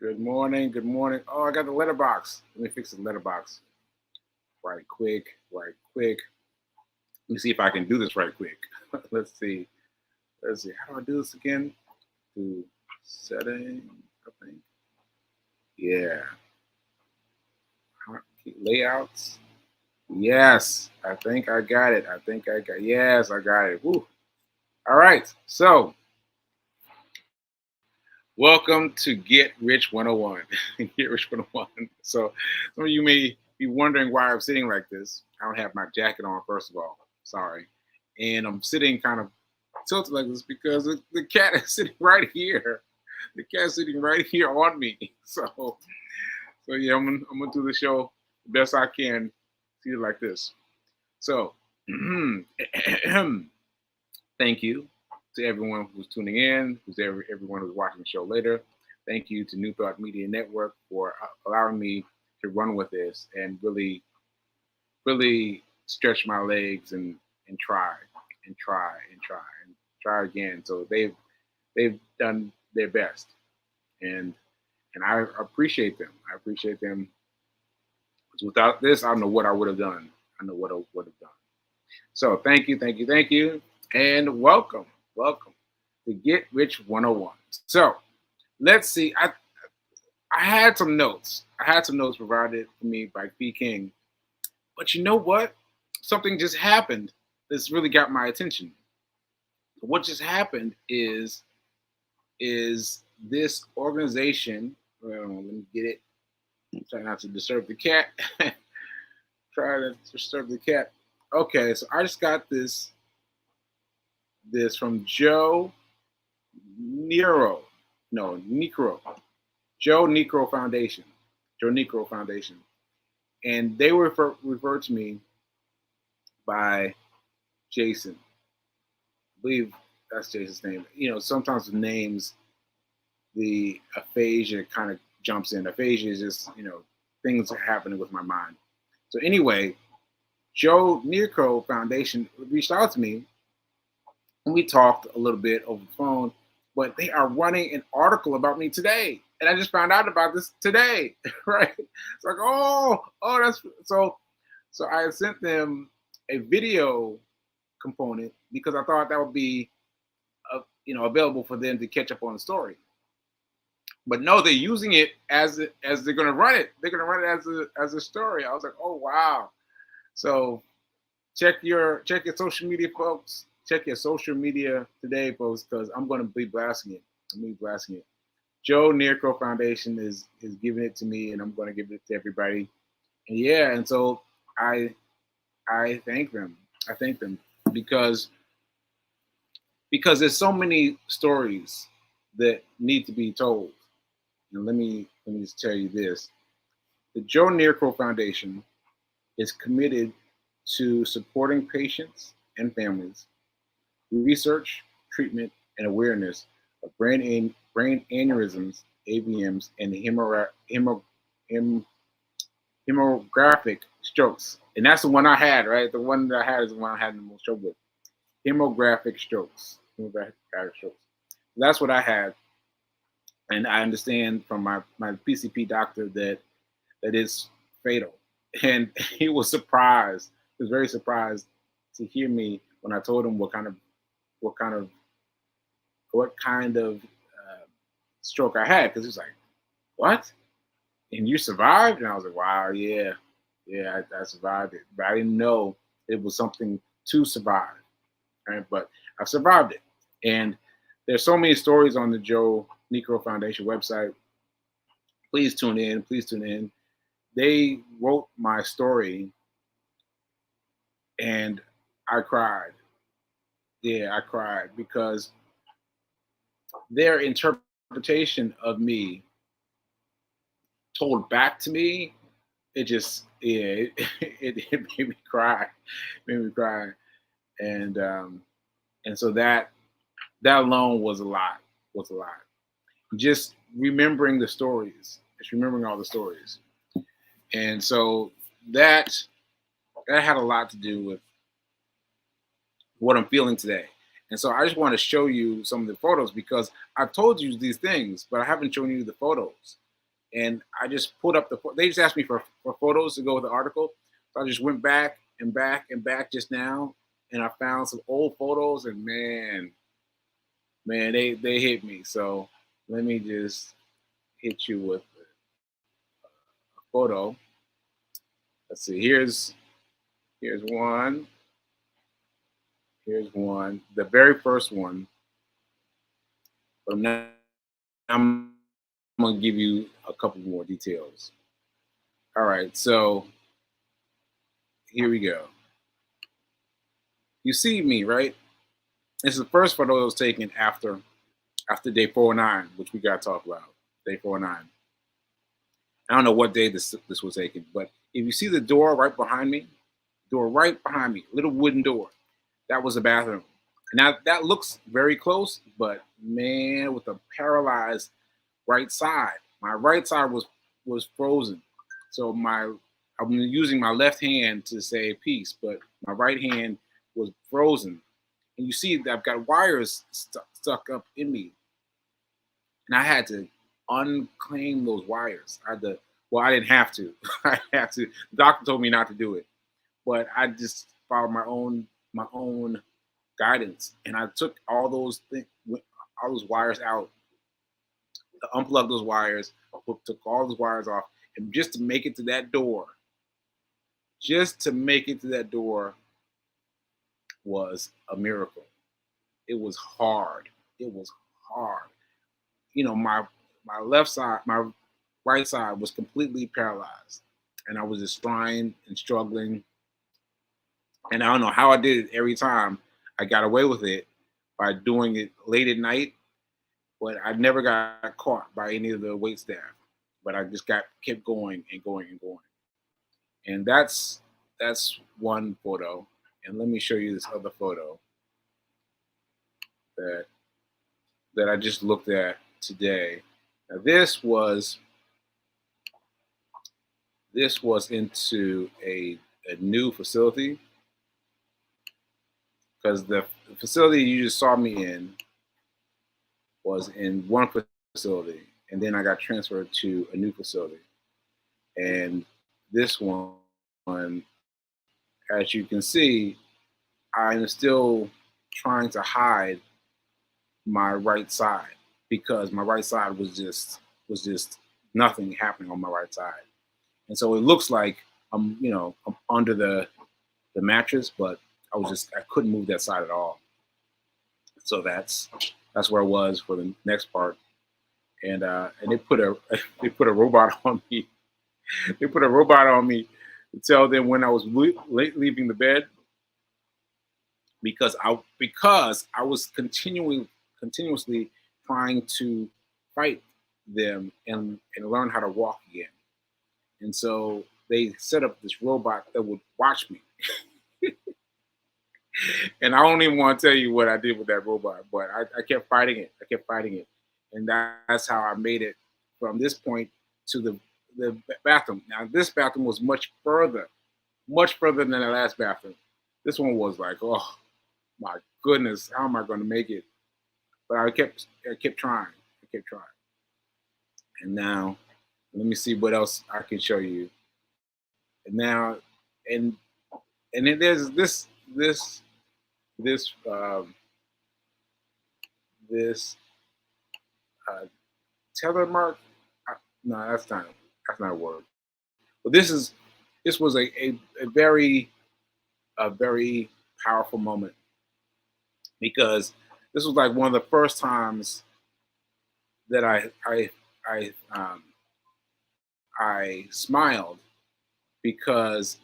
Good morning. Good morning. Oh, I got the letterbox. Let me fix the letterbox right quick. Right quick. Let me see if I can do this right quick. Let's see. Let's see. How do I do this again? To setting, I think. Yeah. Layouts. Yes. I think I got it. Yes, I got it. Woo. All right. So, welcome to Get Rich 101. Get Rich 101. So, some of you may be wondering why I'm sitting like this. I don't have my jacket on, first of all. Sorry. And I'm sitting kind of tilted like this because the cat is sitting right here. The cat's sitting right here on me. So yeah, I'm gonna do the show the best I can, seated like this. So, thank you to everyone who's tuning in, everyone who's watching the show later. Thank you to New Thought Media Network for allowing me to run with this and really stretch my legs and try and try and try and try again. So they've done their best, and and I appreciate them. I appreciate them. 'Cause without this, I don't know what I would have done. I know what I would have done. So thank you, thank you, thank you, and welcome to Get Rich 101. So let's see. I had some notes. I had some notes provided for me by B King, but you know what? Something just happened that's really got my attention. What just happened is this organization. Well, let me get it. Try not to disturb the cat. Try to disturb the cat. Okay, so I just got this from Joe Nero. No, Necro. Joe Necro Foundation. Joe Necro Foundation. And they were referred to me by Jason. I believe that's Jason's name. You know, sometimes the names, the aphasia kind of jumps in. Aphasia is just, things are happening with my mind. So anyway, Joe Necro Foundation reached out to me and we talked a little bit over the phone, but they are running an article about me today. And I just found out about this today, right? It's like, that's so I sent them a video component because I thought that would be, available for them to catch up on the story. But no, they're using it as they're going to run it. They're going to run it as a story. I was like, oh wow. So check your social media, folks. Check your social media today, folks, because I'm going to be blasting it. Joe Necro Foundation is giving it to me, and I'm going to give it to everybody. And yeah, and so I thank them. I thank them because there's so many stories that need to be told. And let me just tell you this: the Joe Necro Foundation is committed to supporting patients and families, research, treatment, and awareness of brain aneurysms, AVMs, and hemorrhagic strokes. And that's the one I had, right? The one that I had is the one I had the most trouble with. Hemorrhagic strokes. That's what I had. And I understand from my PCP doctor that is fatal. And he was surprised. He was very surprised to hear me when I told him what kind of stroke I had, because he was like, "What? And you survived?" And I was like, "Wow, yeah, I survived it, but I didn't know it was something to survive, right? But I survived it." And there's so many stories on the Joe Necro Foundation website. Please tune in. They wrote my story, and I cried. Yeah, I cried because their interpretation of me told back to me, it just it made me cry. And so that alone was a lot. Just remembering the stories, just remembering all the stories. And so that had a lot to do with what I'm feeling today. And so I just want to show you some of the photos because I've told you these things, but I haven't shown you the photos. And I just pulled up they just asked me for photos to go with the article. So I just went back and back and back just now, and I found some old photos, and man, they hit me. So let me just hit you with a photo. Let's see. Here's one. Here's one. The very first one. But now I'm gonna give you a couple more details. All right. So here we go. You see me, right? This is the first photo that was taken after day 409, which we got to talk about. Day 409. I don't know what day this was taken, but if you see the door right behind me, little wooden door, that was the bathroom. Now that looks very close, but man, with a paralyzed right side, my right side was frozen. So I'm using my left hand to say peace, but my right hand was frozen. And you see that I've got wires stuck up in me, and I had to unclaim those wires. I had to. Well, I didn't have to. I had to. The doctor told me not to do it, but I just followed my own guidance, and I took all those wires out, to unplug those wires, took all those wires off, and just to make it to that door, just to make it to that door was a miracle. It was hard. It was hard. My left side, my right side was completely paralyzed, and I was just trying and struggling. And I don't know how I did it every time. I got away with it by doing it late at night, but I never got caught by any of the wait staff. But I just kept going and going and going. And that's one photo. And let me show you this other photo that I just looked at today. Now this was into a new facility, because the facility you just saw me in was in one facility, and then I got transferred to a new facility. And this one, as you can see, I'm still trying to hide my right side, because my right side was just nothing happening on my right side. And so it looks like I'm under the mattress, but I couldn't move that side at all. So that's where I was for the next part. And they put a they put a robot on me. They put a robot on me to tell them when I was leaving the bed, because I was continuously trying to fight them and learn how to walk again. And so they set up this robot that would watch me. And I don't even want to tell you what I did with that robot, but I kept fighting it. I kept fighting it, and that's how I made it from this point to the bathroom. Now this bathroom was much further than the last bathroom. This one was like, oh my goodness, how am I going to make it? But I kept trying. I kept trying. And now, let me see what else I can show you. And now, and and then there's this this uh, telemark. No, that's not a word. But this was a very powerful moment, because this was like one of the first times that I um, I smiled, because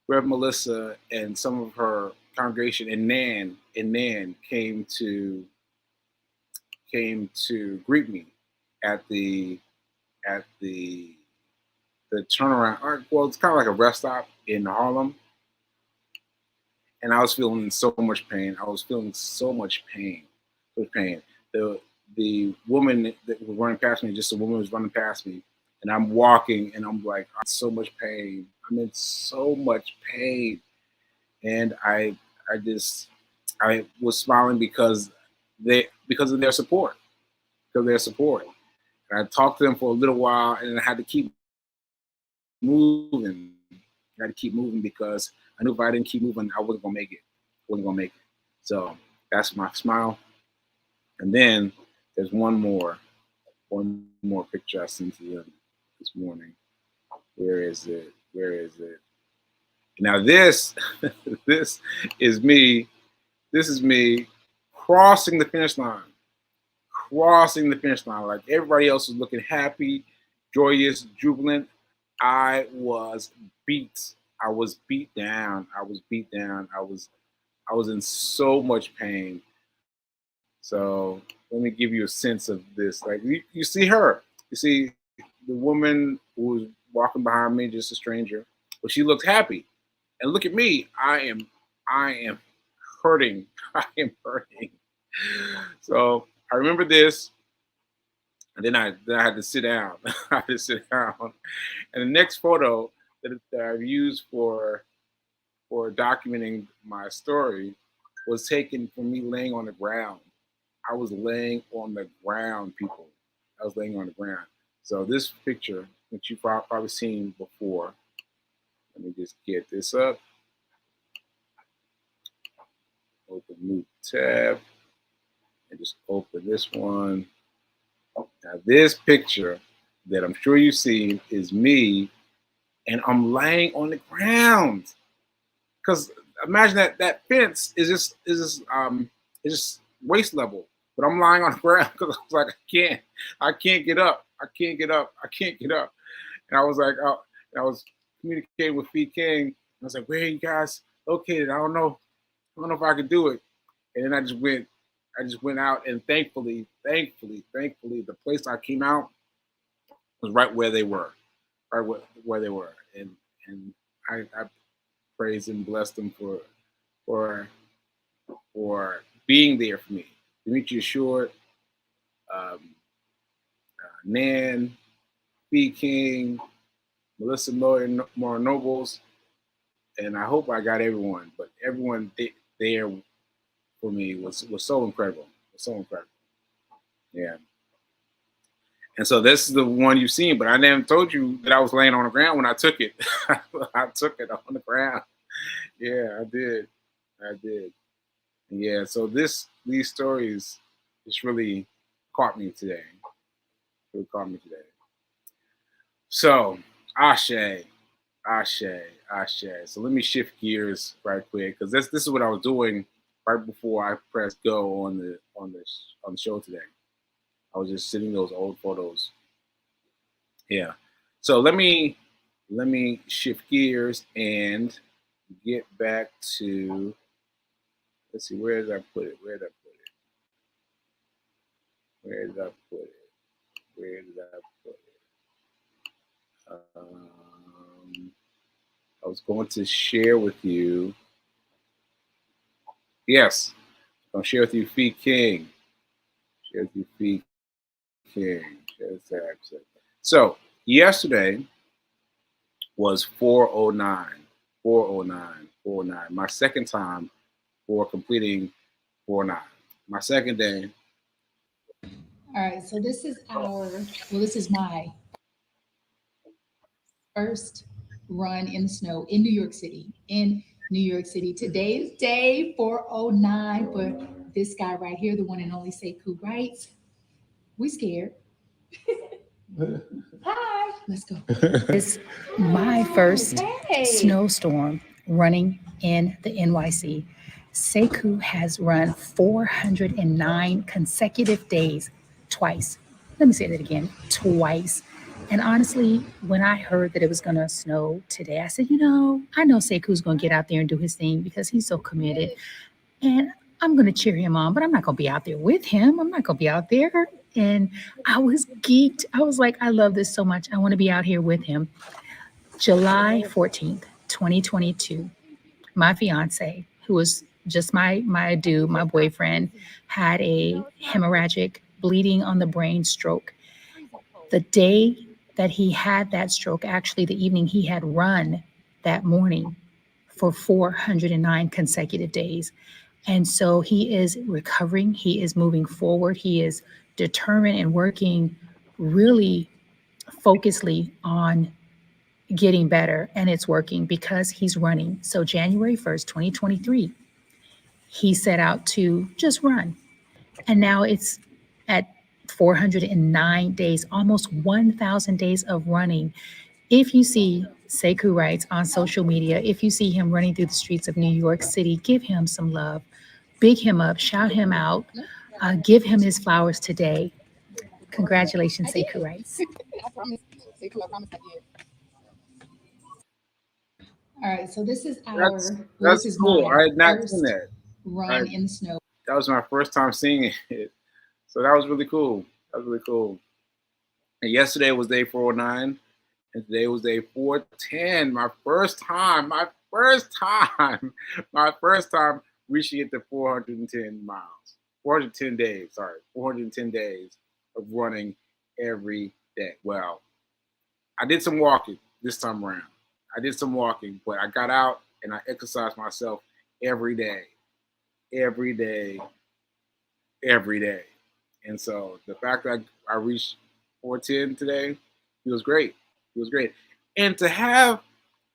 Rev Melissa and some of her congregation in Nan came to greet me at the turnaround. Well, it's kind of like a rest stop in Harlem, and I was feeling so much pain. I was feeling so much pain, so much pain. The woman that was running past me, just a woman was running past me, and I'm walking, and I'm like, I'm so much pain. I'm in so much pain, and I was smiling because of their support, And I talked to them for a little while, and I had to keep moving. I had to keep moving because I knew if I didn't keep moving, I wasn't gonna make it. Wasn't gonna make it. So that's my smile. And then there's one more picture I sent to them this morning. Where is it? Where is it? Now this, this is me. This is me crossing the finish line. Crossing the finish line. Like everybody else was looking happy, joyous, jubilant. I was beat. I was beat down. I was beat down. I was in so much pain. So let me give you a sense of this. Like you see her. You see the woman who was walking behind me, just a stranger, but she looked happy. And look at me. I am hurting. I am hurting. So I remember this, and then I had to sit down. I had to sit down. And the next photo that I've used for documenting my story was taken from me laying on the ground. I was laying on the ground, people. I was laying on the ground. So this picture, which you've probably seen before, let me just get this up. Open new tab and just open this one. Now this picture that I'm sure you've seen is me, and I'm laying on the ground. Because imagine that fence is just waist level, but I'm lying on the ground because I was like, I can't get up, I can't get up, I can't get up, and I was like, I was communicating with Fee King. I was like, where are you guys located? I don't know if I could do it, and then I just went out, and thankfully, the place I came out was right where they were, right where they were, and I praised and blessed them for for being there for me. Demetria Short, Nan, B. King, Melissa Moore Nobles, and I hope I got everyone. But everyone there for me was so incredible. Was so incredible. Yeah. And so this is the one you've seen, but I never told you that I was laying on the ground when I took it. I took it on the ground. Yeah, I did. I did. Yeah, so these stories just really caught me today. Really caught me today. So, Ashe, Ashe, Ashe. So let me shift gears right quick because this is what I was doing right before I pressed go on the show today. I was just sitting those old photos. Yeah. So let me shift gears and get back to, let's see, where did I put it? Where did I put it? Where did I put it? Where did I put it? I was going to share with you. Yes, I'm going to share with you Fee King. Share with you Fee King. So yesterday was 409. 409. 409. My second time for completing 409. My second day. All right, so this is my first run in the snow in New York City. In New York City. Today's day 409 for this guy right here, the one and only Sekou writes. We scared. Hi. Let's go. It's my first snowstorm running in the NYC. Sekou has run 409 consecutive days twice. Let me say that again, twice. And honestly, when I heard that it was going to snow today, I said, I know Sekou's going to get out there and do his thing because he's so committed. And I'm going to cheer him on, but I'm not going to be out there with him. I'm not going to be out there. And I was geeked. I was like, I love this so much. I want to be out here with him. July 14th, 2022, my fiance, who was just my dude, my boyfriend, had a hemorrhagic bleeding on the brain stroke. The day that he had that stroke, actually the evening he had run that morning for 409 consecutive days. And so he is recovering. He is moving forward. He is determined and working really focusedly on getting better, and it's working because he's running. So January 1st, 2023, he set out to just run. And now it's at 409 days, almost 1,000 days of running. If you see Sekou Writes on social media, if you see him running through the streets of New York City, give him some love, big him up, shout him out, give him his flowers today. Congratulations, Sekou Writes. I promise, Sekou, I promise I did. All right, so this is That's cool. my I had not seen first that. I, run in the snow. that was my first time seeing it, so that was really cool. That was really cool. And yesterday was day 409, and today was day 410. My first time. My first time. My first time reaching it to 410 miles. 410 days. Sorry, 410 days of running every day. Well, I did some walking this time around. I did some walking, but I got out and I exercised myself every day, every day, every day. And so the fact that I reached 410 today, it was great. It was great. And to have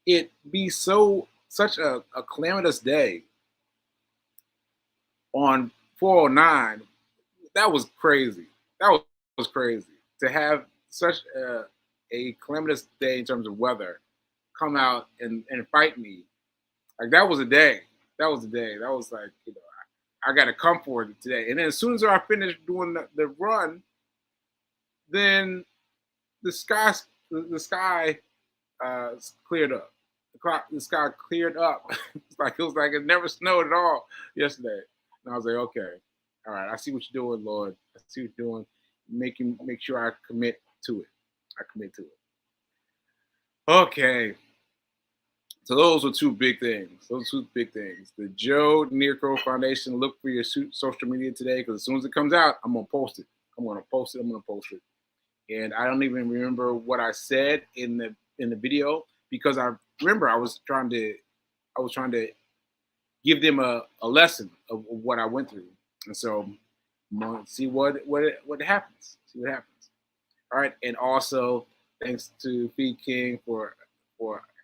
it be such a calamitous day on 409, that was crazy. That was crazy. To have such a calamitous day in terms of weather come out and fight me, like that was a day. That was a day. That was like, I got to come for it today. And then as soon as I finished doing the run, then the sky cleared up. The sky cleared up. It was like it never snowed at all yesterday. And I was like, okay, all right, I see what you're doing, Lord. I see what you're doing. Make sure I commit to it. I commit to it. Okay. So those were two big things. Those two big things. The Joe Necro Foundation. Look for your social media today, because as soon as it comes out, I'm gonna post it. I'm gonna post it. And I don't even remember what I said in the video, because I remember I was trying to give them a lesson of what I went through. And so I'm gonna see what happens. See what happens. All right. And also thanks to Feed King for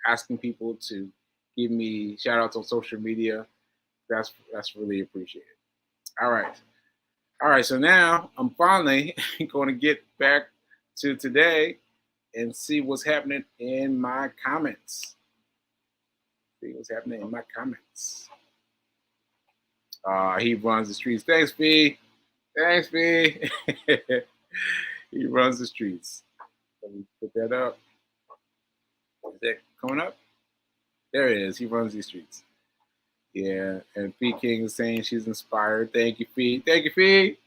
asking people to give me shout outs on social media. That's really appreciated. All right. All right. So now I'm finally going to get back to today and see what's happening in my comments. See what's happening in my comments. He runs the streets. Thanks, B. Thanks, B. He runs the streets. Let me put that up. Is that coming up? There it is. He runs these streets. Yeah. And Fee King is saying she's inspired. Thank you, Fee. Thank you, Fee.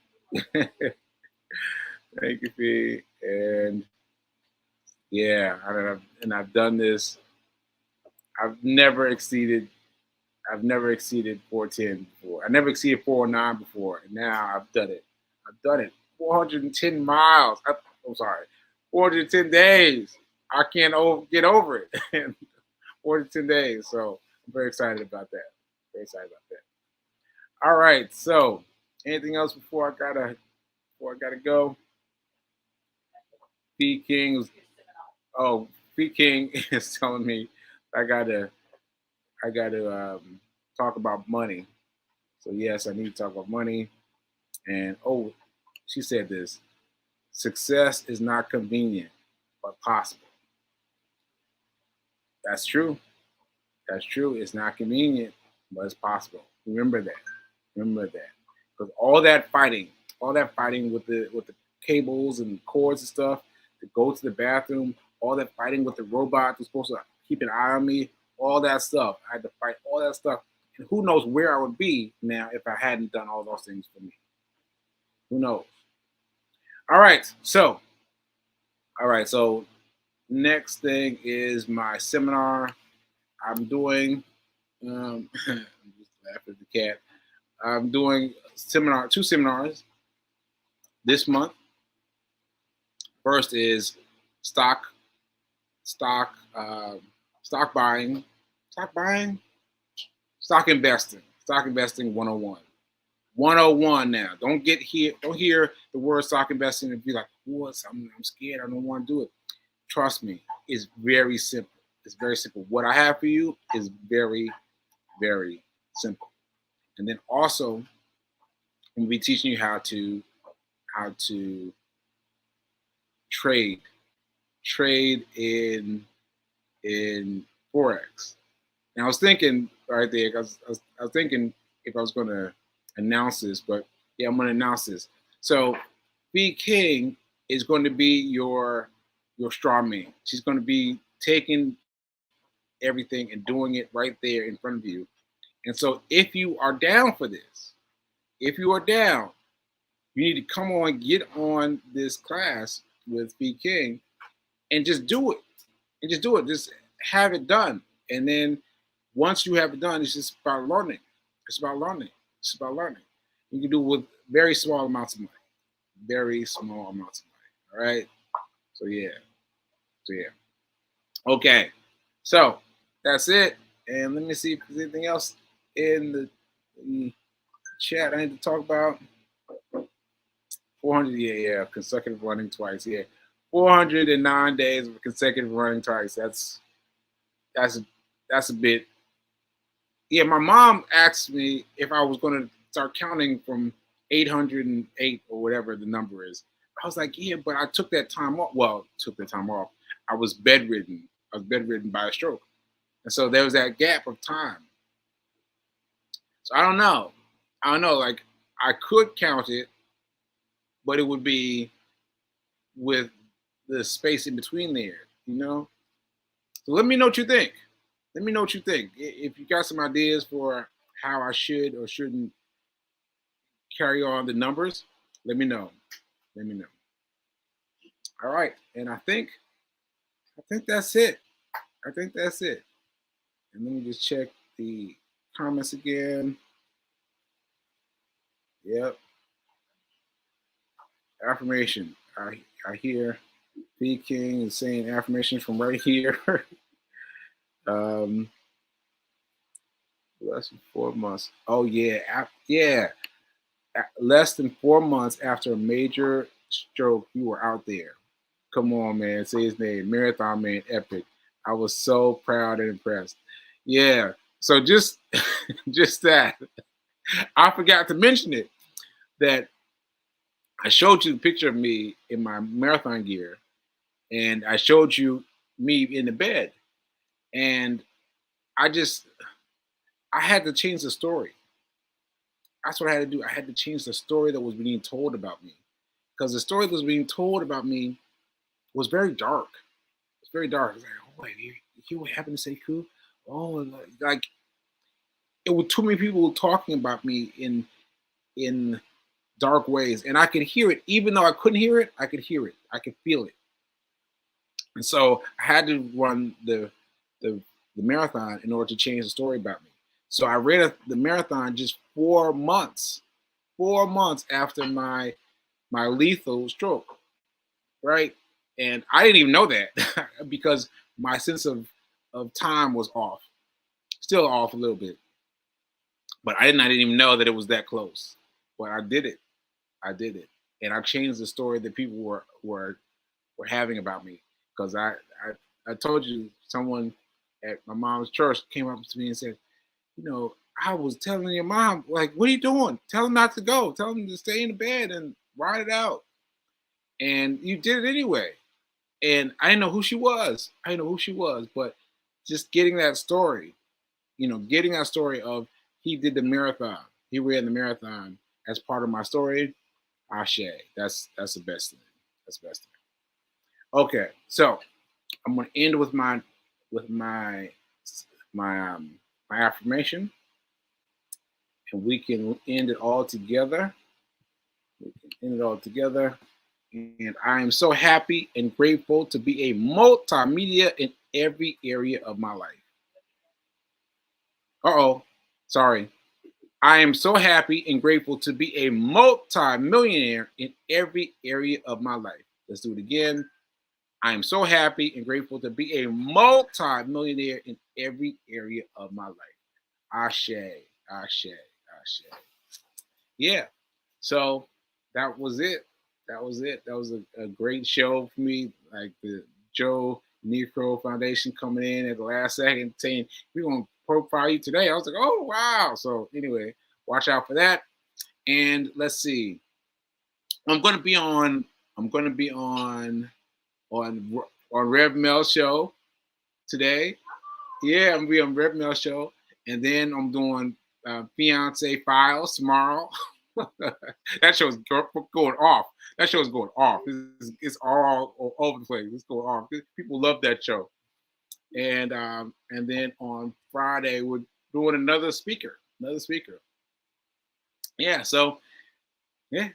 Thank you, Fee. And yeah, I've done this. I've never exceeded 410 before. I never exceeded 409 before. And now I've done it. 410 miles. I'm sorry. 410 days. I can't get over it. 410 days. So I'm very excited about that. Very excited about that. All right. So anything else before I gotta go? P King is telling me I gotta talk about money. So yes, I need to talk about money. And she said this: success is not convenient, but possible. That's true. That's true. It's not convenient, but it's possible. Remember that. Because all that fighting with the cables and cords and stuff to go to the bathroom, all that fighting with the robot who's supposed to keep an eye on me, all that stuff. I had to fight all that stuff. And who knows where I would be now if I hadn't done all those things for me. Who knows? All right. So next thing is my seminar. I'm doing I'm just laughing at the cat. I'm doing two seminars this month. First is stock buying, stock investing 101. 101 now. Don't hear the word stock investing and be like, what? I'm scared. I don't want to do it. Trust me, it's very simple. It's very simple. What I have for you is very, very simple. And then also, I'm gonna be teaching you how to trade in forex. And I was thinking right there, I was thinking if I was going to announce this, but yeah, I'm going to announce this. So, B King is going to be your straw man. She's going to be taking everything and doing it right there in front of you. And so, if you are down for this, if you are down, you need to come on, get on this class with B King, and just do it. And just do it. Just have it done. And then once you have it done, it's just about learning. It's about learning. It's about learning. You can do it with very small amounts of money. Very small amounts of money. All right. So yeah. Okay. So that's it. And let me see if there's anything else in the chat I need to talk about. 400, yeah, consecutive running twice. Yeah. 409 days of consecutive running twice. That's a bit. Yeah, my mom asked me if I was going to start counting from 808 or whatever the number is. I was like, yeah, but I took that time off. Well, took the time off. I was bedridden. I was bedridden by a stroke. And so there was that gap of time. So I don't know. Like, I could count it, but it would be with the space in between there, you know? So let me know what you think. Let me know what you think. If you got some ideas for how I should or shouldn't carry on the numbers, let me know. Let me know. All right. And I think that's it. I think that's it. And let me just check the comments again. Yep. Affirmation. I hear B King is saying affirmations from right here. Less than 4 months. Oh yeah. Yeah. Less than 4 months after a major stroke, you were out there. Come on, man. Say his name. Marathon Man Epic. I was so proud and impressed. Yeah. So just just that. I forgot to mention it. That I showed you the picture of me in my marathon gear, and I showed you me in the bed. And I had to change the story. That's what I had to do. I had to change the story that was being told about me. Because the story that was being told about me was very dark. It's very dark. It's like, oh wait, you hear what happened to Sekou? Oh, like it was too many people talking about me in dark ways, and I could hear it. Even though I couldn't hear it, I could hear it. I could feel it. And so I had to run the marathon in order to change the story about me. So I ran the marathon just 4 months, 4 months after my lethal stroke, right? And I didn't even know that because my sense of time was off, still off a little bit. But I didn't even know that it was that close. But I did it. I did it, and I changed the story that people were having about me because I told you someone at my mom's church came up to me and said, you know, I was telling your mom, like, what are you doing? Tell him not to go. Tell him to stay in the bed and ride it out. And you did it anyway. And I didn't know who she was. But just getting that story, getting that story of he did the marathon. He ran the marathon as part of my story. Ashe. That's the best thing. That's the best thing. Okay, so I'm gonna end with my affirmation, and we can end it all together. And I am so happy and grateful to be a multimedia in every area of my life. Sorry. I am so happy and grateful to be a multi-millionaire in every area of my life. Let's do it again. I am so happy and grateful to be a multi-millionaire in every area of my life. Ashe, ashe, ashe. yeah, so that was it. That was it. That was a great show for me. Like the Joe Necro Foundation coming in at the last second saying, we're going to profile you today. I was like, oh, wow. So anyway, watch out for that. And let's see. I'm going to be on, I'm going to be on Rev Mel show today. Yeah, I'm going to be on Rev Mel show. And then I'm doing Fiance Files tomorrow. That show's going off. That show's going off. It's all over the place. It's going off. People love that show. And then on Friday we're doing another speaker. Yeah. So yeah,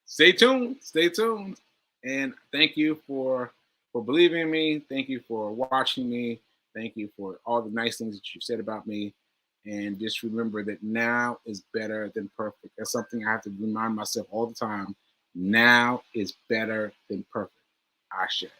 stay tuned. Stay tuned. And thank you for believing in me. Thank you for watching me. Thank you for all the nice things that you said about me. And just remember that now is better than perfect. That's something I have to remind myself all the time. Now is better than perfect. I share.